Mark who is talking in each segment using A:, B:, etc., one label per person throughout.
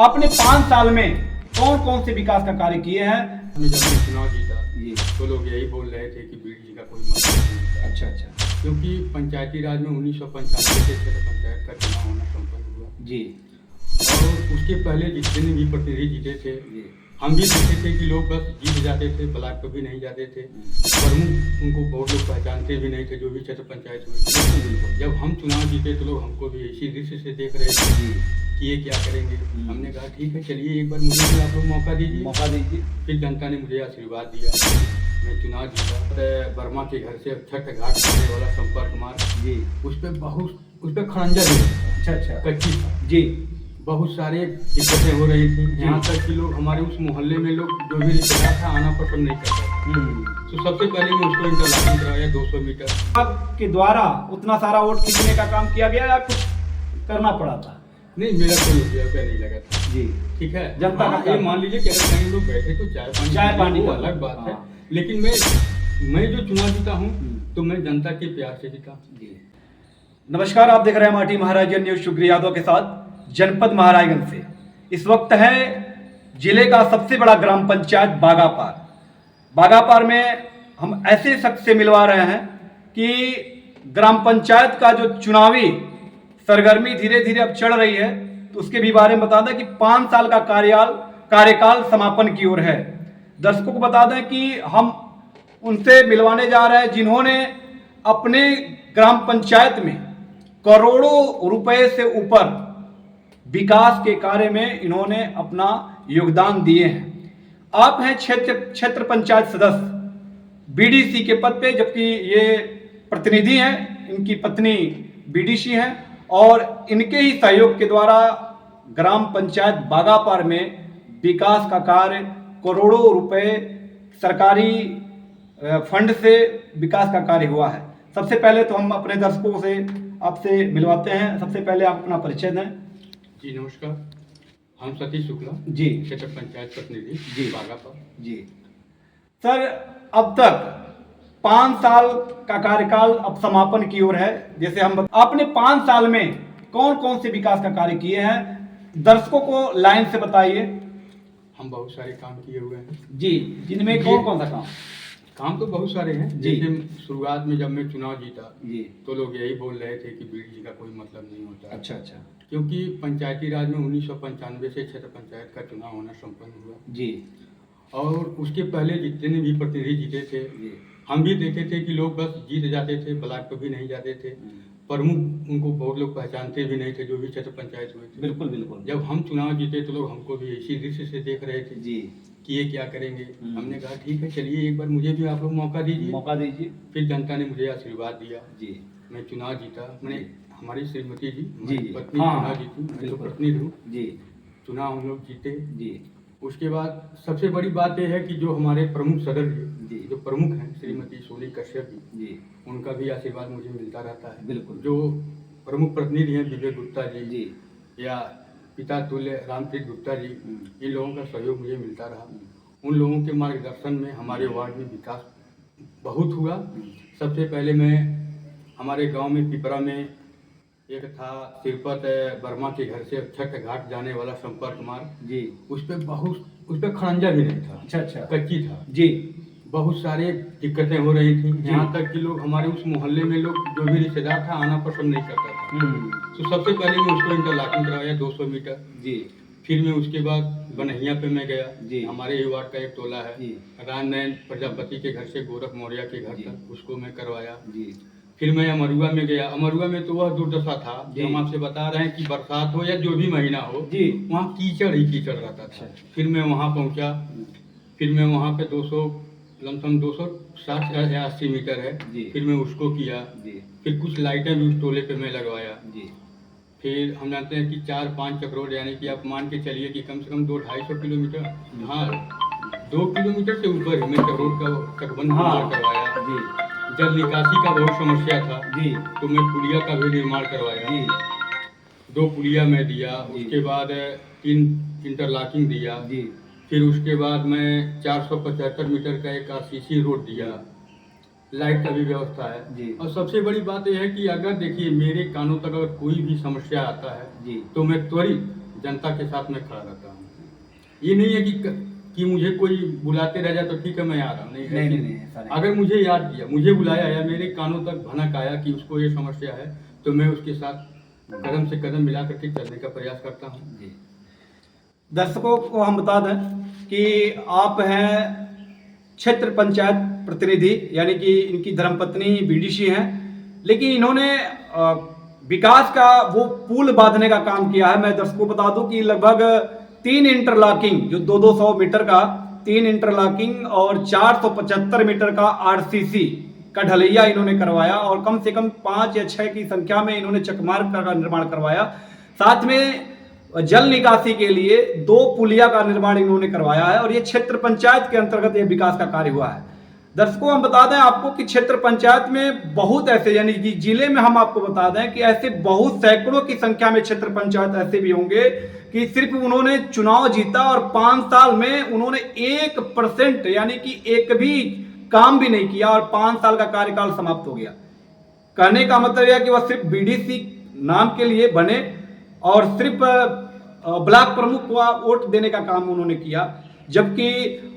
A: आपने 5 साल में कौन कौन से विकास का कार्य किए हैं?
B: हमने जब भी चुनाव जीता
A: जी।
B: तो लोग यही बोल रहे थे कि बीडी जी का कोई मतलब नहीं होता।
A: अच्छा अच्छा।
B: क्योंकि पंचायती राज में 1995 से क्षेत्र पंचायत का चुनाव होना संपन्न हुआ
A: जी
B: और उसके पहले जितने भी प्रतिनिधि जीते थे
A: जी।
B: हम भी देखे थे कि लोग बस जीत जाते थे, ब्लॉक पे भी नहीं जाते थे, प्रमुख उनको बहुत लोग पहचानते भी नहीं थे जो भी क्षेत्र पंचायत हुए। जब हम चुनाव जीते तो लोग हमको भी इसी दृष्टि से देख रहे थे कि ये क्या करेंगे। हमने कहा ठीक है, चलिए एक बार मुझे भी आप लोग मौका दीजिए। फिर जनता ने मुझे आशीर्वाद दिया, मैं चुनाव जीता। वर्मा के घर से छठ घाट जाने वाला संपर्क मार्ग
A: जी।
B: उस पर खड़ंजा भी था।
A: अच्छा अच्छा।
B: कच्ची था
A: जी।
B: बहुत सारे दिक्कतें हो रही थी, यहाँ तक कि लोग हमारे उस मोहल्ले में लोग जो भी रिश्तेदार था आना पसंद नहीं करता था। तो सबसे पहले मैं उसको इंटरलॉकिंग करवाया 200 मीटर।
A: आपके द्वारा उतना सारा वोट खींचने का काम किया गया या कुछ करना पड़ा था?
B: नहीं, मेरा कोई रुपया नहीं लगा था।
A: जी।
B: ठीक है,
A: जनता का
B: ये मान लीजिए कि अगर कहीं लोग बैठे तो चाय पानी वो अलग बात है, लेकिन मैं जो चुनाव जीता हूँ तो मैं जनता के प्यार से जीता।
A: नमस्कार, आप देख रहे हैं माटी महाराजगंज न्यूज शुक्र यादव के साथ जनपद महाराजगंज से। इस वक्त है जिले का सबसे बड़ा ग्राम पंचायत बागापार में हम ऐसे शख्स से मिलवा रहे हैं कि ग्राम पंचायत का जो चुनावी सरगर्मी धीरे धीरे अब चढ़ रही है, तो उसके भी बारे में बता दें कि 5 साल का कार्यकाल समापन की ओर है। दर्शकों को बता दें कि हम उनसे मिलवाने जा रहे हैं जिन्होंने अपने ग्राम पंचायत में करोड़ों रुपए से ऊपर विकास के कार्य में इन्होंने अपना योगदान दिए हैं। आप हैं क्षेत्र पंचायत सदस्य बीडीसी के पद पे, जबकि ये प्रतिनिधि हैं, इनकी पत्नी बीडीसी हैं और इनके ही सहयोग के द्वारा ग्राम पंचायत बागापार में विकास का कार्य करोड़ों रुपए सरकारी फंड से विकास का कार्य हुआ है। सबसे पहले तो हम अपने दर्शकों से आपसे मिलवाते हैं। सबसे पहले आप अपना परिचय दें।
B: जी नमस्कार, हम सतीश शुक्ला
A: जी,
B: क्षेत्र पंचायत प्रतिनिधि
A: जी
B: बागापार।
A: जी। सर, अब तक 5 साल का कार्यकाल अब समापन की ओर है। जैसे आपने 5 साल में कौन कौन से विकास का कार्य किए हैं, दर्शकों को लाइन से बताइए।
B: हम बहुत सारे काम किए हुए हैं
A: जी, जिनमें कौन कौन सा
B: काम तो बहुत सारे हैं।
A: जी।
B: जैसे शुरुआत में जब मैं चुनाव जीता
A: जी।
B: तो लोग यही बोल रहे थे कि बीडी जी का कोई मतलब नहीं होता।
A: अच्छा अच्छा।
B: क्योंकि पंचायती राज में 1995 से क्षेत्र पंचायत का चुनाव होना संपन्न हुआ
A: जी।
B: और उसके पहले जितने भी प्रतिनिधि जीते थे
A: जी।
B: हम भी देखे थे कि लोग बस जीत जाते थे, ब्लॉक पे भी नहीं जाते थे, प्रमुख उनको बहुत लोग पहचानते भी नहीं थे जो भी क्षेत्र पंचायत हुए थे।
A: बिल्कुल बिल्कुल।
B: जब हम चुनाव जीते तो लोग हमको भी इसी दृष्टि से देख रहे थे
A: जी
B: कि ये क्या करेंगे। हमने कहा ठीक है, चलिए एक बार मुझे भी आप लोग मौका दीजिए। फिर जनता ने मुझे आशीर्वाद दिया जी, मैं चुनाव जीता। मैंने हमारी श्रीमती जी पत्नी चुनाव जीती, मैं तो प्रतिनिधि हूँ जी। चुनाव हम लोग जीते जी। उसके बाद सबसे बड़ी बात यह है कि जो हमारे प्रमुख सदस्य जी, जो प्रमुख हैं श्रीमती सोनी कश्यप जी, उनका भी आशीर्वाद मुझे मिलता रहता है। बिल्कुल। जो प्रमुख प्रतिनिधि हैं विवेक गुप्ता जी या पिता तुल्य रामप्रीत गुप्ता जी, इन लोगों का सहयोग मुझे मिलता रहा। उन लोगों के मार्गदर्शन में हमारे वार्ड में विकास बहुत हुआ। सबसे पहले मैं हमारे गांव में पिपरा में एक था तिरुपत वर्मा के घर से छठ घाट जाने वाला संपर्क मार्ग जी, उस पर खड़ंजा भी नहीं था। अच्छा अच्छा। कच्ची था जी। बहुत सारे दिक्कतें हो रही थी, यहाँ तक कि लोग हमारे उस मोहल्ले में लोग जो भी रिश्तेदार था आना पसंद नहीं करता था। तो सबसे पहले मैं उसको इंटरलॉकिंग करवाया 200 मीटर जी। फिर मैं उसके बाद बनहिया पे मैं गया जी, हमारे ही वार्ड का एक टोला है रामनयन प्रजापति के घर से गोरख मौर्य के घर तक, उसको मैं करवाया जी। फिर मैं अमरुआ में गया। अमरुआ में तो वह दुर्दशा था कि हम आपसे बता रहे हैं कि बरसात हो या जो भी महीना हो जी, वहाँ कीचड़ ही कीचड़ रहता था। फिर मैं वहाँ पहुँचा, फिर मैं वहाँ पे 260 या 80 मीटर है जी, फिर मैं उसको किया जी। फिर कुछ लाइटें भी उस टोले पे मैं लगवाया जी। फिर हम जानते हैं कि 4-5 चक रोड, यानी कि आप मान के चलिए कि कम से कम 200-250 किलोमीटर, हाँ 2 किलोमीटर से ऊपर मैं चक रोड का चकबंद करवाया जी। जल निकासी का बहुत समस्या था जी, तो मैं पुलिया का भी निर्माण करवाया जी। 2 पुलिया मैं दिया। उसके बाद 3 इंटरलॉकिंग दिया जी। फिर उसके बाद मैं 475 मीटर का एक आरसीसी रोड दिया। लाइट का भी व्यवस्था है जी। और सबसे बड़ी बात यह है कि अगर देखिए मेरे कानों तक अगर कोई भी समस्या आता है जी, तो मैं त्वरित जनता के साथ मैं खड़ा रहता हूँ। ये नहीं है कि मुझे कोई बुलाते रह जाए तो ठीक है मैं आ रहा हूँ, नहीं, ऐसा नहीं। अगर मुझे याद किया, मुझे बुलाया या मेरे कानों तक भनक आया कि उसको ये समस्या है, तो मैं उसके साथ कदम से कदम मिला करके चलने का प्रयास करता हूँ।
A: जी। दर्शकों को हम बता दें कि आप हैं क्षेत्र पंचायत प्रतिनिधि, यानी कि इनकी धर्मपत्नी बीडीसी हैं, लेकिन इन्होंने विकास का वो पुल बांधने का काम किया है। मैं दर्शकों को बता दूं कि लगभग 3 इंटरलॉकिंग, जो 200 मीटर का 3 इंटरलॉकिंग और 475 मीटर का आरसीसी का ढलैया इन्होंने करवाया, और कम से कम 5 या 6 की संख्या में इन्होंने चकमार्ग का निर्माण करवाया। साथ में जल निकासी के लिए 2 पुलिया का निर्माण इन्होंने करवाया है, और ये क्षेत्र पंचायत के अंतर्गत ये विकास का कार्य हुआ है। दर्शकों हम बता दें आपको कि क्षेत्र पंचायत में बहुत ऐसे, यानी कि जिले में हम आपको बता दें कि ऐसे बहुत सैकड़ों की संख्या में क्षेत्र पंचायत ऐसे भी होंगे कि सिर्फ उन्होंने चुनाव जीता और 5 साल में उन्होंने 1% यानी कि एक भी काम भी नहीं किया, और 5 साल का कार्यकाल समाप्त हो गया। कहने का मतलब यह कि वह सिर्फ बीडीसी नाम के लिए बने और सिर्फ ब्लॉक प्रमुख को वोट देने का काम उन्होंने किया, जबकि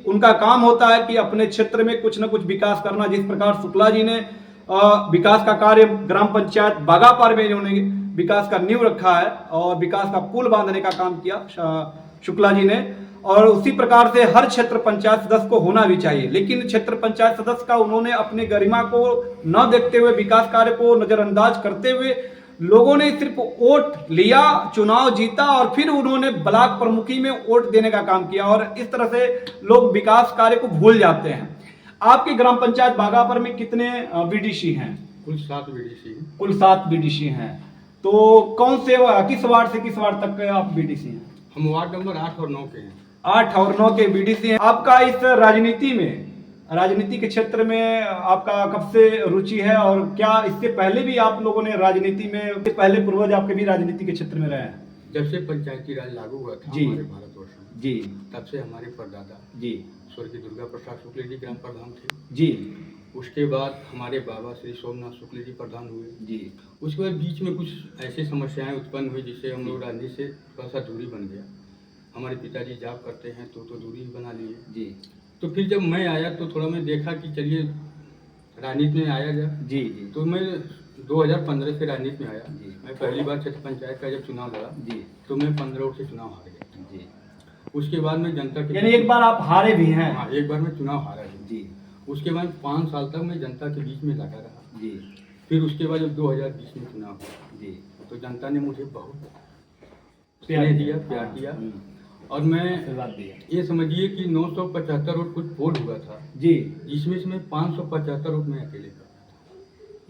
A: उनका काम होता है कि अपने क्षेत्र में कुछ न कुछ विकास करना। जिस प्रकार शुक्ला जी ने विकास का कार्य ग्राम पंचायत बागापार में इन्होंने विकास का नींव रखा है और विकास का पुल बांधने का काम किया शुक्ला जी ने, और उसी प्रकार से हर क्षेत्र पंचायत सदस्य को होना भी चाहिए। लेकिन क्षेत्र पंचायत सदस्य का उन्होंने अपने गरिमा को न देखते हुए, विकास कार्य को नजरअंदाज करते हुए, लोगों ने सिर्फ वोट लिया, चुनाव जीता और फिर उन्होंने ब्लॉक प्रमुखी में वोट देने का काम किया, और इस तरह से लोग विकास कार्य को भूल जाते हैं। आपके ग्राम पंचायत बागापर में कितने बीडीसी हैं?
B: कुल 7 बीडीसी हैं।
A: कुल 7 बीडीसी हैं। तो कौन से, किस वार्ड से किस वार्ड तक आप बीडीसी हैं?
B: हम वार्ड नंबर 8 और 9 के हैं।
A: 8 और 9 के बीडीसी हैं। आपका इस राजनीति के क्षेत्र में आपका कब से रुचि है, और क्या इससे पहले भी आप लोगों ने राजनीति में, पहले पूर्वज आपके भी राजनीति के क्षेत्र में रहे हैं?
B: जब से पंचायती राज लागू हुआ था हमारे भारतवर्ष में, जी, तब से हमारे परदादा जी स्वर्गीय दुर्गा प्रसाद शुक्ल जी ग्राम प्रधान थे जी। उसके बाद हमारे बाबा श्री सोमनाथ शुक्ल जी प्रधान हुए जी। उसके बाद बीच में कुछ ऐसी समस्याएं उत्पन्न हुई जिससे हम लोग राजनीति से थोड़ा सा दूरी बन गया। हमारे पिताजी जॉब करते हैं तो दूरी बना लिए जी। तो फिर जब मैं आया तो थोड़ा मैं देखा कि चलिए राजनीति में आया जा जी जी। तो मैं 2015 से राजनीति में आया जी। मैं पहली बार क्षेत्र पंचायत का जब चुनाव लड़ा जी, तो मैं 15 वोट से चुनाव हार गया जी। उसके बाद मैं जनता के,
A: यानी एक बार आप हारे भी हैं?
B: हाँ, एक बार मैं चुनाव हारा जी। उसके बाद 5 साल तक मैं जनता के बीच में लगा रहा जी। फिर उसके बाद जब 2020 में चुनाव हुआ जी, तो जनता ने मुझे बहुत प्यार दिया और मैं ये समझिए कि 975 वोट कुछ पोल हुआ था जी, जिसमें से मैं 575 वोट में अकेले था।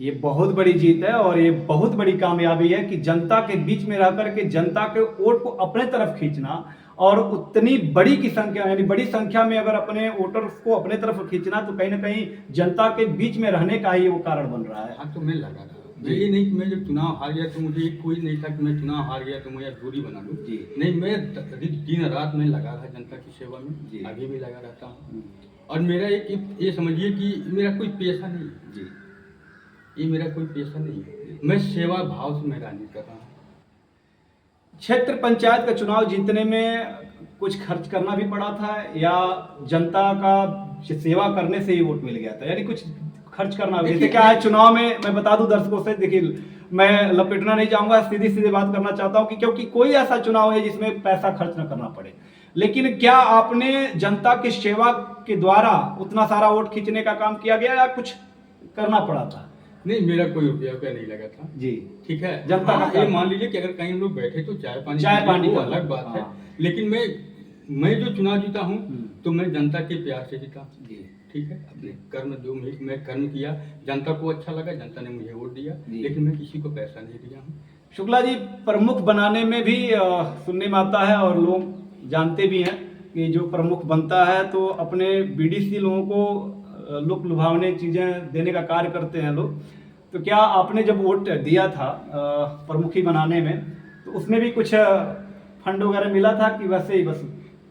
A: ये बहुत बड़ी जीत है और ये बहुत बड़ी कामयाबी है कि जनता के बीच में रह करके जनता के वोट को अपने तरफ खींचना, और उतनी बड़ी की संख्या, यानी बड़ी संख्या में अगर अपने वोटर्स को अपने तरफ खींचना, तो कहीं ना कहीं जनता के बीच में रहने का ही वो कारण बन रहा है।
B: हाँ, तो मैं लगा रहा, ये नहीं कि मैं जब चुनाव हार गया तो मुझे कोई नहीं था कि मैं चुनाव हार गया तो मैं दूरी बना लूँ जी। नहीं, मैं दिन रात में लगा रहा जनता की सेवा में जी। अभी भी लगा रहता हूँ। और मेरा एक ये समझिए कि मेरा कोई पेशा नहीं है जी, ये मेरा कोई पेशा नहीं है, मैं सेवा भाव से मैं राजनीति कर रहा हूँ।
A: क्षेत्र पंचायत का चुनाव जीतने में कुछ खर्च करना भी पड़ा था, या जनता का सेवा करने से ही वोट मिल गया था? यानी कुछ खर्च करना भी, जैसे क्या है चुनाव में, मैं बता दूं दर्शकों से, देखिए मैं लपेटना नहीं चाहूंगा, सीधी बात करना चाहता हूं कि क्योंकि कोई ऐसा चुनाव है जिसमें पैसा खर्च न करना पड़े, लेकिन क्या आपने जनता की सेवा के द्वारा उतना सारा वोट खींचने का काम किया गया, या कुछ करना पड़ा था?
B: नहीं, मेरा कोई रुपया नहीं लगा था जी, ठीक है।
A: जनता का
B: ये मान लीजिए कि अगर कहीं हम लोग बैठे तो चाय पानी वो अलग बात है, लेकिन मैं जो चुनाव जीता हूँ तो मैं जनता के प्यार से जीता जी, ठीक है। अपने कर्म जो मैं कर्म किया, जनता को अच्छा लगा, जनता ने मुझे वोट दिया, लेकिन मैं किसी को पैसा नहीं दिया हूँ।
A: शुक्ला जी, प्रमुख बनाने में भी सुनने में आता है और लोग जानते भी हैं कि जो प्रमुख बनता है तो अपने बीडीसी लोगों को लुक लुभावने चीज़ें देने का कार्य करते हैं लोग। तो क्या आपने जब वोट दिया था प्रमुखी बनाने में, तो उसमें भी कुछ फंड वगैरह मिला था कि वैसे ही बस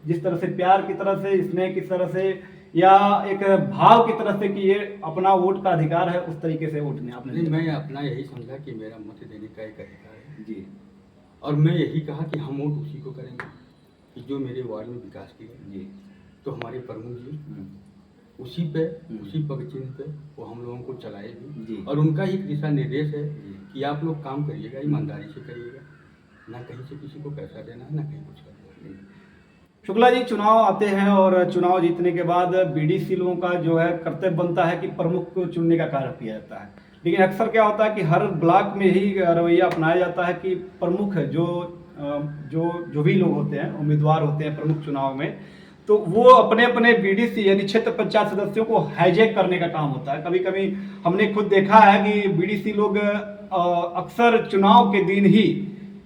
A: जिस तरह से प्यार की तरह से, स्नेह की तरह से, या एक भाव की तरह से कि ये अपना वोट का अधिकार है, उस तरीके से वोट ने आपने?
B: नहीं, मैं अपना यही समझा कि मेरा मत देने का एक अधिकार है जी। और मैं यही कहा कि हम वोट उसी को करेंगे कि जो मेरे वार्ड में विकास किया जी। तो हमारे प्रमुख जी उसी पे उसी पग चिन्ह पे वो हम लोगों को चलाए भी और उनका एक दिशा निर्देश है कि आप लोग काम करिएगा, ईमानदारी से करिएगा, ना कहीं से किसी को पैसा देना है, ना कहीं कुछ करना है।
A: शुक्ला जी, चुनाव आते हैं और चुनाव जीतने के बाद बीडीसी लोगों का जो है कर्तव्य बनता है कि प्रमुख को चुनने का कार्य किया जाता है, लेकिन अक्सर क्या होता है कि हर ब्लॉक में ही रवैया अपनाया जाता है कि प्रमुख जो भी लोग होते हैं, उम्मीदवार होते हैं प्रमुख चुनाव में, तो वो अपने अपने बीडीसी यानी क्षेत्र पंचायत सदस्यों को हाईजैक करने का काम होता है। कभी कभी हमने खुद देखा है कि बीडीसी लोग अक्सर चुनाव के दिन ही,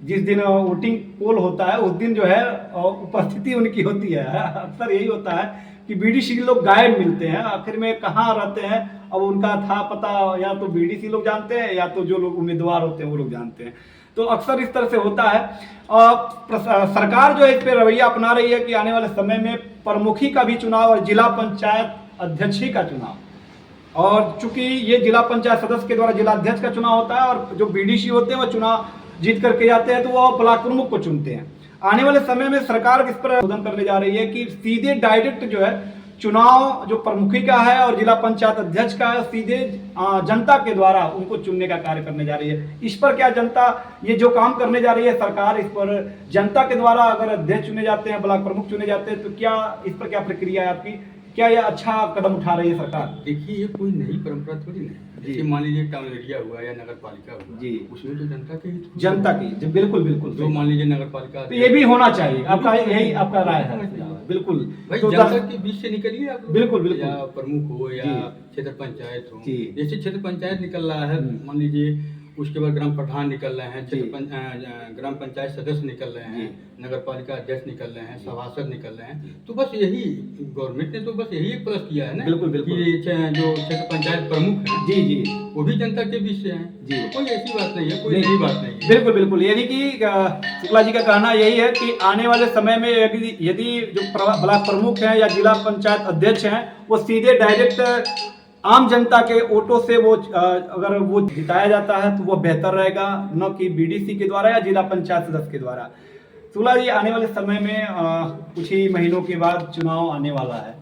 A: जिस दिन वोटिंग पोल होता है उस दिन जो है उपस्थिति उनकी होती है। अक्सर यही होता है कि बीडीसी के लोग गायब मिलते हैं, आखिर में कहाँ रहते हैं अब उनका था पता या तो बीडीसी लोग जानते हैं या तो जो लोग उम्मीदवार होते हैं वो लोग जानते हैं। तो अक्सर इस तरह से होता है। सरकार जो है इस पर रवैया अपना रही है कि आने वाले समय में प्रमुखी का भी चुनाव और जिला पंचायत अध्यक्षी का चुनाव, और चूंकि ये जिला पंचायत सदस्य के द्वारा जिला अध्यक्ष का चुनाव होता है और जो बीडीसी होते हैं वो चुनाव जीत करके जाते हैं तो वो ब्लॉक प्रमुख को चुनते हैं। आने वाले समय में सरकार इस पर संशोधन करने जा रही है कि सीधे डायरेक्ट जो है चुनाव जो प्रमुखी का है और जिला पंचायत अध्यक्ष का है सीधे जनता के द्वारा उनको चुनने का कार्य करने जा रही है। इस पर क्या जनता ये जो काम करने जा रही है सरकार, इस पर जनता के द्वारा अगर अध्यक्ष चुने जाते हैं, ब्लॉक प्रमुख चुने जाते हैं, तो क्या इस पर क्या प्रक्रिया है आपकी? क्या यह अच्छा कदम उठा रही है सरकार?
B: देखिए, ये कोई नई परंपरा थोड़ी नहीं। जैसे मान लीजिए टाउन एरिया हुआ या नगर पालिका हुआ जी, उसमें तो
A: जनता की बिल्कुल बिल्कुल।
B: तो मान लीजिए नगर पालिका
A: तो ये भी होना चाहिए, आपका यही आपका राय है? बिल्कुल
B: भाई, जनता के बीच से निकलिए आप।
A: बिल्कुल बिल्कुल,
B: या प्रमुख हो या क्षेत्र पंचायत हो, जैसे क्षेत्र पंचायत निकल रहा है, मान लीजिए उसके बाद ग्राम प्रधान निकल रहे हैं, ग्राम पंचायत सदस्य निकल रहे हैं, नगर पालिका अध्यक्ष निकल रहे हैं, सभासद निकल रहे हैं। तो बस यही गवर्नमेंट ने तो बस यही एक प्लस किया है ना।
A: बिल्कुल बिल्कुल,
B: कि जो क्षेत्र पंचायत प्रमुख है
A: जी जी वो
B: भी जनता के बीच से हैं जी। तो कोई ऐसी बात नहीं है, कोई नई बात नहीं है।
A: बिल्कुल बिल्कुल, यानी कि शुक्ला जी का कहना यही है कि आने वाले समय में यदि जो ब्लॉक प्रमुख हैं या जिला पंचायत अध्यक्ष हैं वो सीधे डायरेक्ट आम जनता के वोटों से वो अगर वो जिताया जाता है तो वो बेहतर रहेगा, न कि बीडीसी के द्वारा या जिला पंचायत सदस्य के द्वारा। शुक्ला जी, आने वाले समय में कुछ ही महीनों के बाद चुनाव आने वाला है,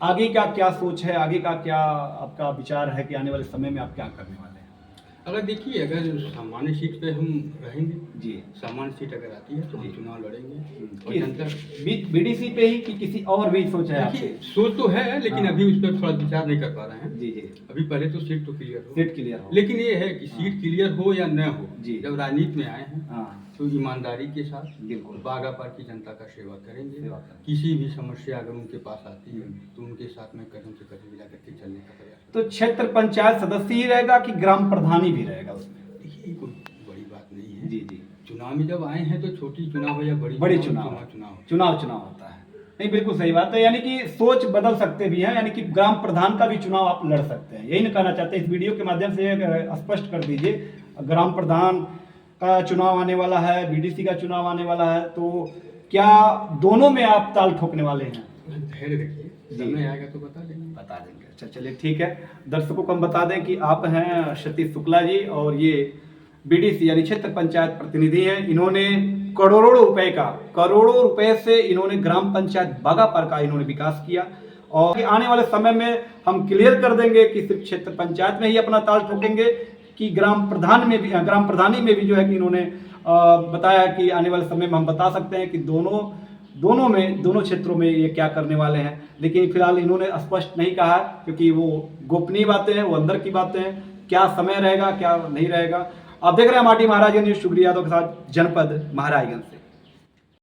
A: आगे का क्या सोच है, आगे का क्या आपका विचार है कि आने वाले समय में आप क्या करने वाले हैं?
B: अगर देखिए, अगर सामान्य सीट पे हम रहेंगे
A: जी,
B: सामान्य सीट अगर आती है तो हम चुनाव लड़ेंगे। और जनता
A: बीडीसी पे ही कि किसी और भी सोच है आपकी?
B: सोच तो है, लेकिन अभी उस पर थोड़ा विचार नहीं कर पा रहे हैं।
A: जी जी,
B: अभी पहले तो सीट तो क्लियर हो। लेकिन ये है कि सीट क्लियर हो या न हो, जब राजनीति में आए हैं तो ईमानदारी के साथ बिल्कुल बागापार की जनता का सेवा करेंगे। किसी भी समस्या अगर उनके पास आती है तो उनके साथ में कदम से कदम मिला करके चलने का प्रयास।
A: तो क्षेत्र पंचायत सदस्य ही रहेगा कि ग्राम प्रधानी भी रहेगा उसमें?
B: देखिए, कोई बड़ी बात नहीं है
A: जी जी,
B: चुनाव में जब आए हैं तो छोटी चुनाव हो या बड़ी
A: चुनाव होता है। नहीं, बिल्कुल सही बात है, यानी कि सोच बदल सकते भी हैं, यानी कि ग्राम प्रधान का भी चुनाव आप लड़ सकते हैं, यही ना कहना चाहते हैं? इस वीडियो के माध्यम से स्पष्ट कर दीजिए, ग्राम प्रधान का चुनाव आने वाला है, बीडीसी का चुनाव आने वाला है, तो क्या दोनों में आप ताल ठोकने वाले हैं?
B: धैर्य रखिए, समय आएगा तो बता देंगे।
A: अच्छा चलिए ठीक है, दर्शकों को हम बता दें कि आप हैं सतीश शुक्ला जी और ये बीडीसी यानी क्षेत्र पंचायत प्रतिनिधि हैं। इन्होंने करोड़ों रुपए से इन्होंने ग्राम पंचायत बागापार का इन्होंने विकास किया और आने वाले समय में हम क्लियर कर देंगे कि सिर्फ क्षेत्र पंचायत में ही अपना ताल ठोकेंगे कि ग्राम प्रधानी में भी जो है कि इन्होंने बताया कि आने वाले समय में हम बता सकते हैं कि दोनों क्षेत्रों में ये क्या करने वाले हैं, लेकिन फिलहाल इन्होंने स्पष्ट नहीं कहा क्योंकि वो गोपनीय बातें हैं, वो अंदर की बातें हैं, क्या समय रहेगा क्या नहीं रहेगा। आप देख रहे हैं माटी महाराज न्यूज़, शुक्रिया यादव के साथ, जनपद महाराजगंज से।